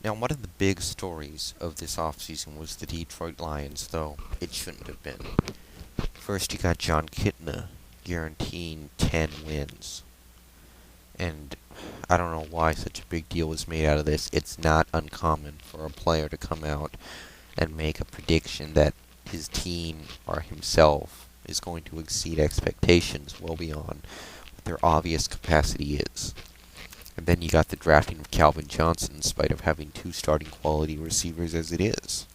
Now, one of the big stories of this offseason was the Detroit Lions, though it shouldn't have been. First, you got John Kitna guaranteeing 10 wins. And I don't know why such a big deal was made out of this. It's not uncommon for a player to come out and make a prediction that his team or himself is going to exceed expectations well beyond what their obvious capacity is. And then you got the drafting of Calvin Johnson in spite of having two starting quality receivers as it is,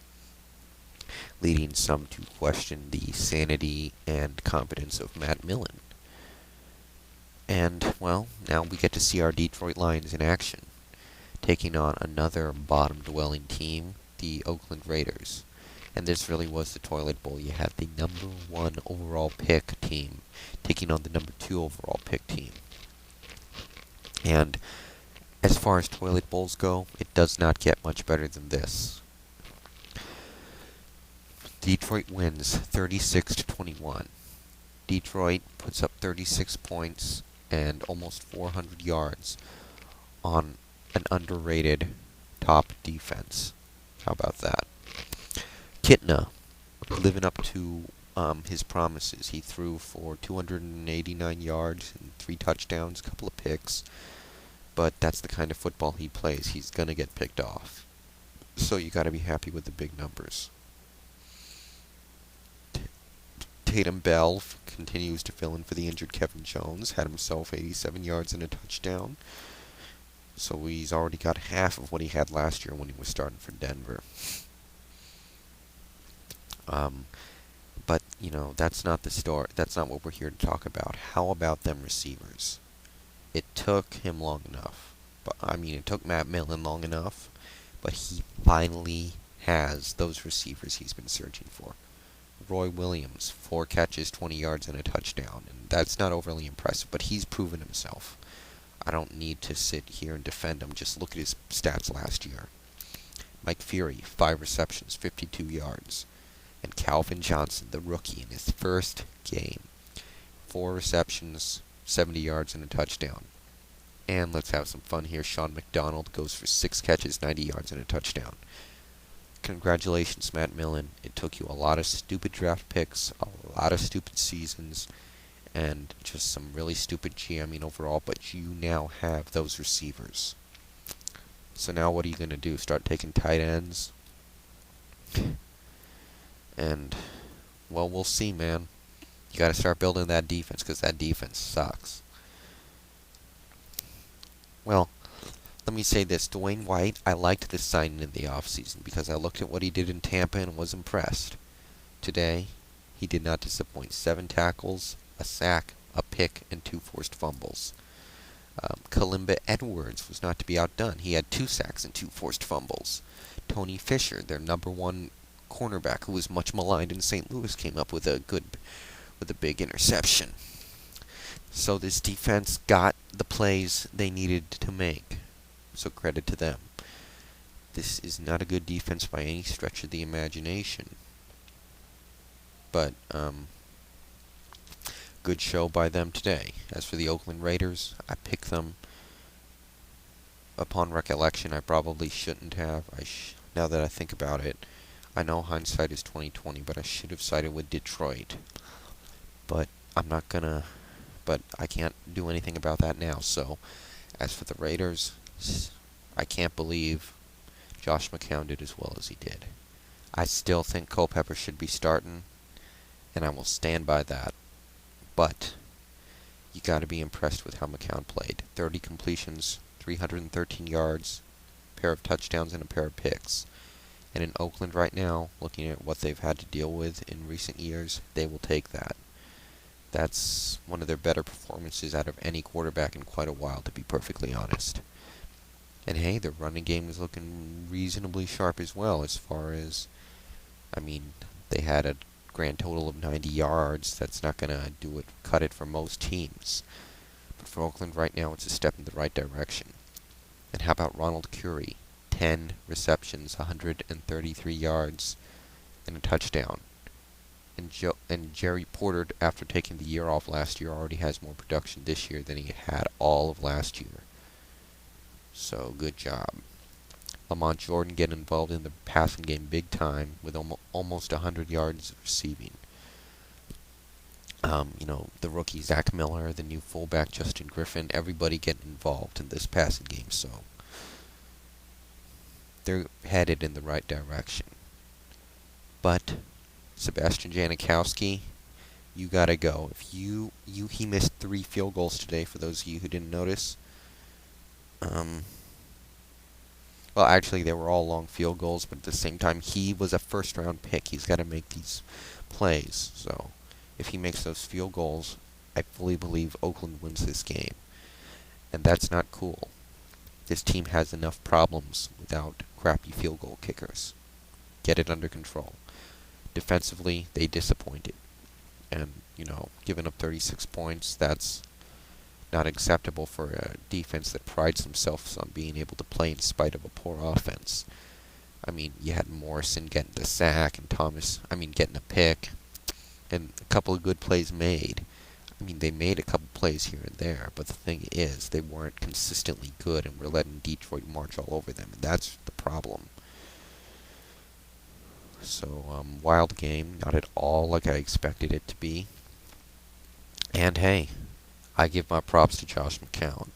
leading some to question the sanity and competence of Matt Millen. And, well, now we get to see our Detroit Lions in action, taking on another bottom-dwelling team, the Oakland Raiders. And this really was the toilet bowl. You had the number 1 overall pick team taking on the number 2 overall pick team. And as far as toilet bowls go, it does not get much better than this. Detroit wins 36-21. Detroit puts up 36 points and almost 400 yards on an underrated top defense. How about that? Kitna, living up to his promises. He threw for 289 yards and 3 touchdowns, a couple of picks. But that's the kind of football he plays. He's going to get picked off. So you got to be happy with the big numbers. Tatum Bell continues to fill in for the injured Kevin Jones. Had himself 87 yards and a touchdown. So he's already got half of what he had last year when he was starting for Denver. But, that's not the story. That's not what we're here to talk about. How about them receivers? It took him long enough. It took Matt Millen long enough. But he finally has those receivers he's been searching for. Roy Williams, 4 catches, 20 yards, and a touchdown. And that's not overly impressive, but he's proven himself. I don't need to sit here and defend him. Just look at his stats last year. Mike Fury, 5 receptions, 52 yards. And Calvin Johnson, the rookie, in his first game, 4 receptions, 70 yards, and a touchdown. And let's have some fun here. Sean McDonald goes for 6 catches, 90 yards, and a touchdown. Congratulations, Matt Millen. It took you a lot of stupid draft picks, a lot of stupid seasons, and just some really stupid GMing overall, but you now have those receivers. So now what are you going to do? Start taking tight ends? And, well, we'll see, man. You got to start building that defense, because that defense sucks. Well, let me say this. Dwayne White, I liked this signing in the offseason because I looked at what he did in Tampa and was impressed. Today, he did not disappoint. 7 tackles, a sack, a pick, and 2 forced fumbles. Kalimba Edwards was not to be outdone. He had 2 sacks and 2 forced fumbles. Tony Fisher, their number 1 cornerback, who was much maligned in St. Louis, came up with a big interception. So this defense got the plays they needed to make. So credit to them. This is not a good defense by any stretch of the imagination. But, good show by them today. As for the Oakland Raiders, I picked them upon recollection. I probably shouldn't have. Now that I think about it, I know hindsight is 20/20, but I should have sided with Detroit. But but I can't do anything about that now. So, as for the Raiders, I can't believe Josh McCown did as well as he did. I still think Culpepper should be starting, and I will stand by that. But you got to be impressed with how McCown played. 30 completions, 313 yards, a pair of touchdowns, and a pair of picks. And in Oakland right now, looking at what they've had to deal with in recent years, they will take that. That's one of their better performances out of any quarterback in quite a while, to be perfectly honest. And hey, the running game is looking reasonably sharp as well, as far as, they had a grand total of 90 yards. That's not going to cut it for most teams. But for Oakland right now, it's a step in the right direction. And how about Ronald Curry? 10 receptions, 133 yards, and a touchdown. And Jerry Porter, after taking the year off last year, already has more production this year than he had all of last year. So, good job. Lamont Jordan getting involved in the passing game big time with almost 100 yards receiving. The rookie Zach Miller, the new fullback Justin Griffin, everybody getting involved in this passing game, so they're headed in the right direction. But Sebastian Janikowski, you gotta go. If he missed 3 field goals today. For those of you who didn't notice, well, actually, they were all long field goals, but at the same time, he was a first-round pick. He's got to make these plays. So, if he makes those field goals, I fully believe Oakland wins this game. And that's not cool. This team has enough problems without crappy field goal kickers. Get it under control. Defensively, they disappointed. And, giving up 36 points, that's not acceptable for a defense that prides themselves on being able to play in spite of a poor offense. I mean, you had Morrison getting the sack and getting a pick and a couple of good plays made. I mean, they made a couple plays here and there, but the thing is, they weren't consistently good and were letting Detroit march all over them, and that's the problem. So, wild game, not at all like I expected it to be. And hey, I give my props to Josh McCown.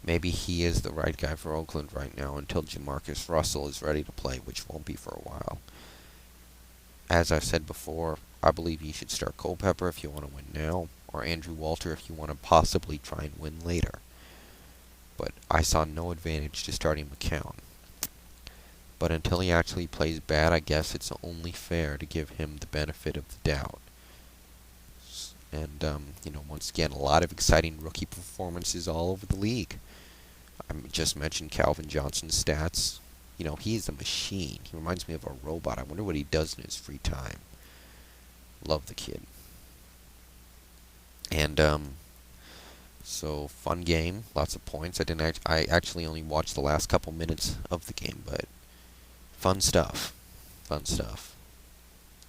Maybe he is the right guy for Oakland right now until Jamarcus Russell is ready to play, which won't be for a while. As I've said before, I believe you should start Culpepper if you want to win now, or Andrew Walter if you want to possibly try and win later. But I saw no advantage to starting McCown. But until he actually plays bad, I guess it's only fair to give him the benefit of the doubt. And, once again, a lot of exciting rookie performances all over the league. I just mentioned Calvin Johnson's stats. He's a machine. He reminds me of a robot. I wonder what he does in his free time. Love the kid. And, so, fun game. Lots of points. I actually only watched the last couple minutes of the game, but fun stuff. Fun stuff.